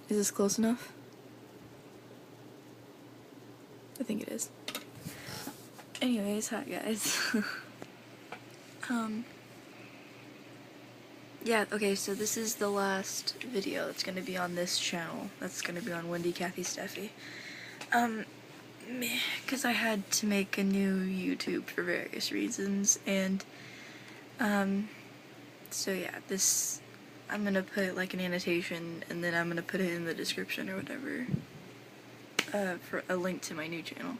Is this close enough? I think it is. Anyways, hi guys. Yeah, okay, so this is the last video that's gonna be on this channel. That's gonna be on WendyKathyStephy. Because I had to make a new YouTube for various reasons, and, so yeah, this, I'm gonna put like an annotation, and then I'm gonna put it in the description or whatever, for a link to my new channel.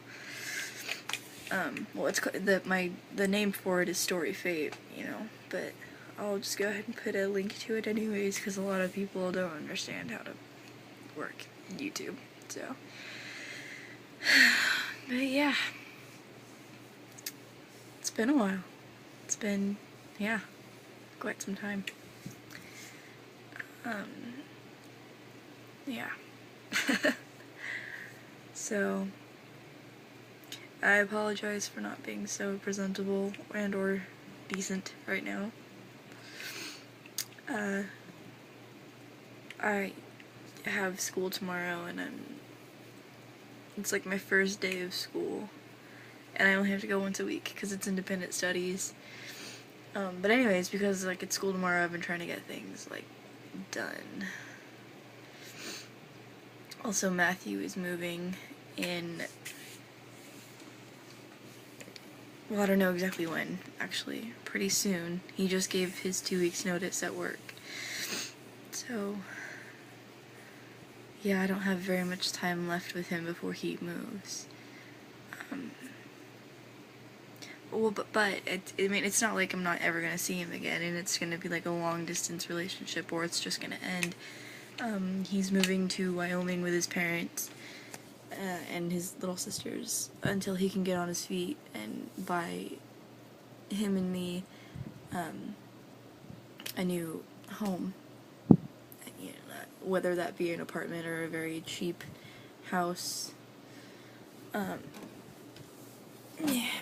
Well, it's the name for it is Story Fate, you know, but I'll just go ahead and put a link to it anyways, because a lot of people don't understand how to work YouTube, so. But yeah, it's been a while. It's been, yeah, quite some time. Yeah. So, I apologize for not being so presentable and or decent right now. I have school tomorrow, and it's like my first day of school, and I only have to go once a week because it's independent studies. But anyways, because like it's school tomorrow, I've been trying to get things like done. Also, Matthew is moving in, well, I don't know exactly when, actually, pretty soon. He just gave his 2 weeks notice at work. So, yeah, I don't have very much time left with him before he moves. Well, but I mean, it's not like I'm not ever gonna see him again, and it's gonna be like a long distance relationship, or it's just gonna end. He's moving to Wyoming with his parents, and his little sisters, until he can get on his feet and buy him and me, a new home. You know, whether that be an apartment or a very cheap house. Yeah,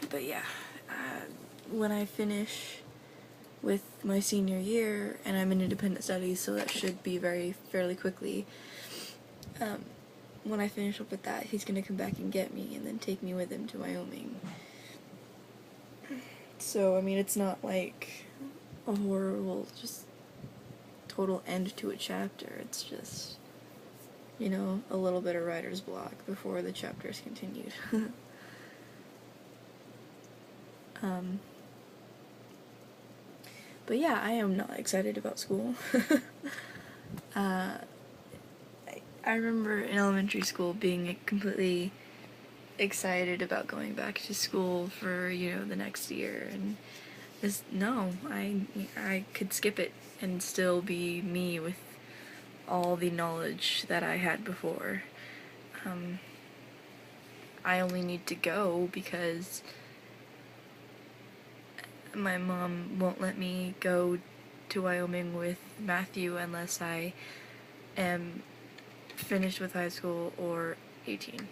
but yeah, when I finish with my senior year, and I'm in independent studies, so that should be fairly quickly, when I finish up with that, he's gonna come back and get me, and then take me with him to Wyoming. So, I mean, it's not like a horrible, just total end to a chapter. It's just, you know, a little bit of writer's block before the chapter is continued. But yeah, I am not excited about school. I remember in elementary school being completely excited about going back to school for, you know, the next year, and no, I could skip it and still be me with all the knowledge that I had before. I only need to go because my mom won't let me go to Wyoming with Matthew unless I am finished with high school or 18.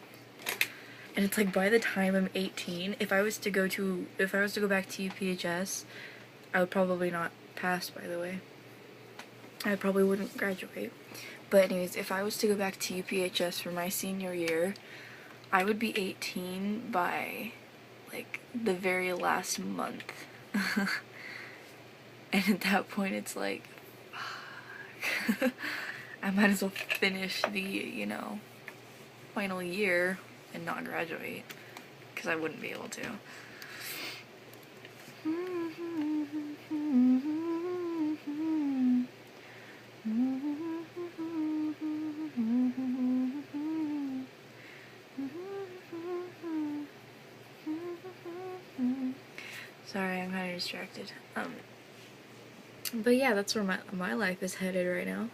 And it's like, by the time I'm 18, if I was to go back to UPHS, I would probably not pass, by the way. I probably wouldn't graduate. But anyways, if I was to go back to UPHS for my senior year, I would be 18 by, like, the very last month. And at that point, it's like, fuck. I might as well finish the, you know, final year and not graduate, because I wouldn't be able to. Sorry, I'm kind of distracted. But yeah, that's where my life is headed right now.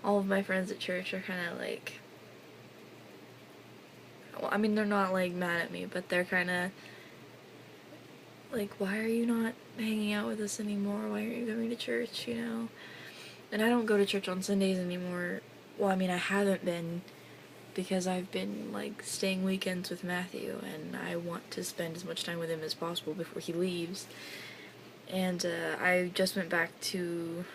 All of my friends at church are kind of like, well, I mean, they're not like mad at me, but they're kind of like, why are you not hanging out with us anymore? Why aren't you coming to church, you know? And I don't go to church on Sundays anymore. Well, I mean, I haven't been, because I've been like staying weekends with Matthew, and I want to spend as much time with him as possible before he leaves. And I just went back to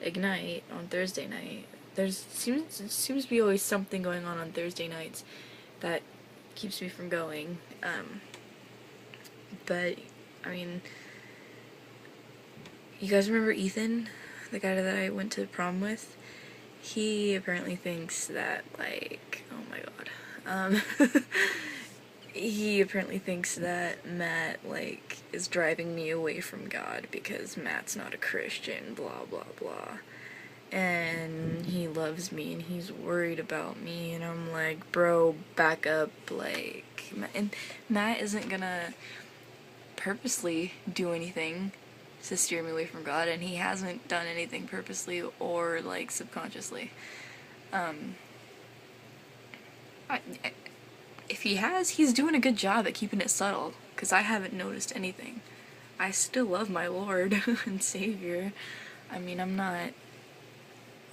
Ignite on Thursday night. Seems to be always something going on Thursday nights that keeps me from going. But I mean, you guys remember Ethan, the guy that I went to prom with? He apparently thinks that, like, oh my god, he apparently thinks that Matt, like, is driving me away from God because Matt's not a Christian, blah blah blah. And he loves me and he's worried about me, and I'm like, bro, back up, like, and Matt isn't gonna purposely do anything to steer me away from God, and he hasn't done anything purposely or, like, subconsciously. If he has, he's doing a good job at keeping it subtle, because I haven't noticed anything. I still love my Lord and Savior. I mean, I'm not,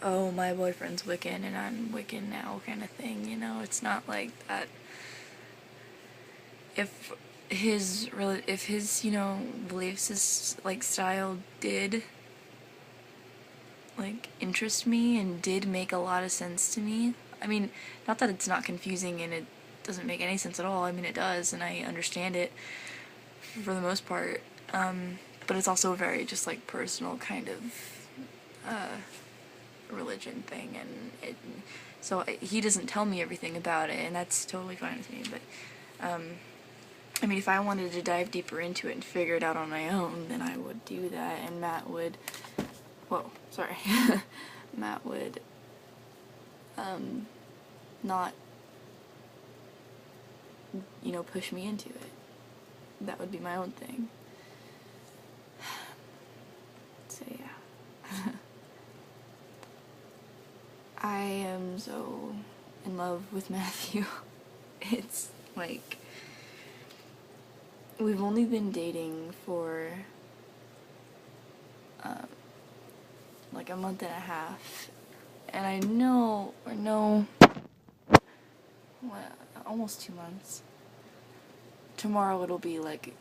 oh, my boyfriend's Wiccan and I'm Wiccan now kind of thing, you know? It's not like that. If his, you know, beliefs, like, style did, like, interest me and did make a lot of sense to me. I mean, not that it's not confusing and it doesn't make any sense at all. I mean, it does, and I understand it for the most part. But it's also a very just, like, personal kind of religion thing, and so he doesn't tell me everything about it, and that's totally fine with me. But I mean, if I wanted to dive deeper into it and figure it out on my own, then I would do that, and Matt would, whoa, sorry, Matt would, not, you know, push me into it. That would be my own thing. So, yeah. I am so in love with Matthew. It's, like, we've only been dating for, like, a month and a half, and I know, well, almost 2 months. Tomorrow it'll be, like,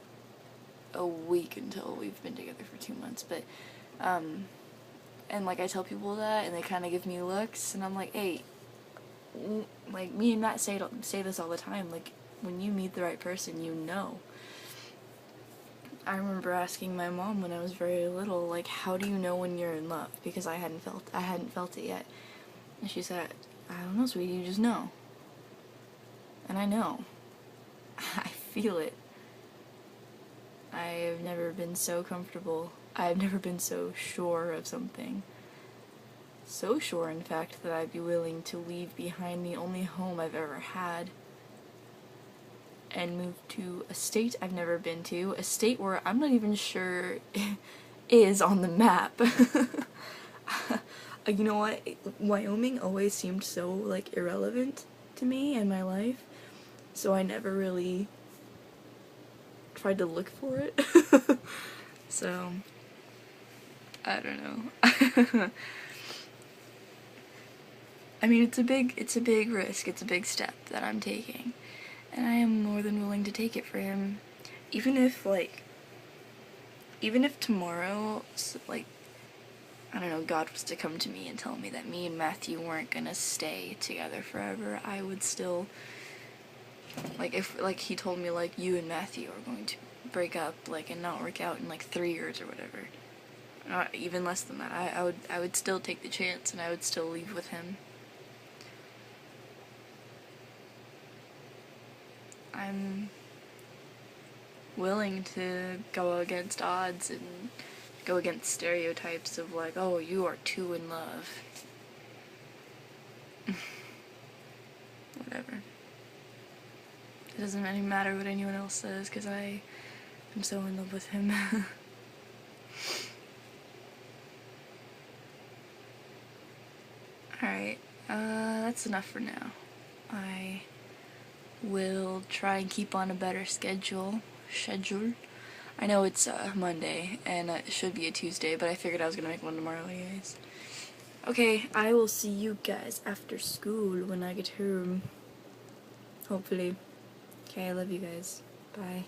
a week until we've been together for 2 months, but, and, like, I tell people that, and they kind of give me looks, and I'm like, hey, like, me and Matt say this all the time, like, when you meet the right person, you know. I remember asking my mom when I was very little, like, how do you know when you're in love? Because I hadn't felt it yet. And she said, I don't know, sweetie, you just know. And I know. I feel it. I've never been so comfortable. I've never been so sure of something. So sure, in fact, that I'd be willing to leave behind the only home I've ever had and move to a state I've never been to, a state where I'm not even sure is on the map. You know what? Wyoming always seemed so, like, irrelevant to me and my life, so I never really tried to look for it. So, I don't know. I mean, it's a big risk, it's a big step that I'm taking, and I am more than willing to take it for him. Even if tomorrow, like, I don't know, God was to come to me and tell me that me and Matthew weren't gonna stay together forever, I would still, like, if, like, he told me, like, you and Matthew are going to break up, like, and not work out in, like, 3 years or whatever, even less than that, I would still take the chance, and I would still leave with him. I'm willing to go against odds and go against stereotypes of, like, oh, you are too in love. Whatever. It doesn't really matter what anyone else says, because I am so in love with him. Alright, that's enough for now. I will try and keep on a better schedule. I know it's Monday, and it should be a Tuesday, but I figured I was gonna make one tomorrow anyways. Okay, I will see you guys after school when I get home. Hopefully. Okay, I love you guys. Bye.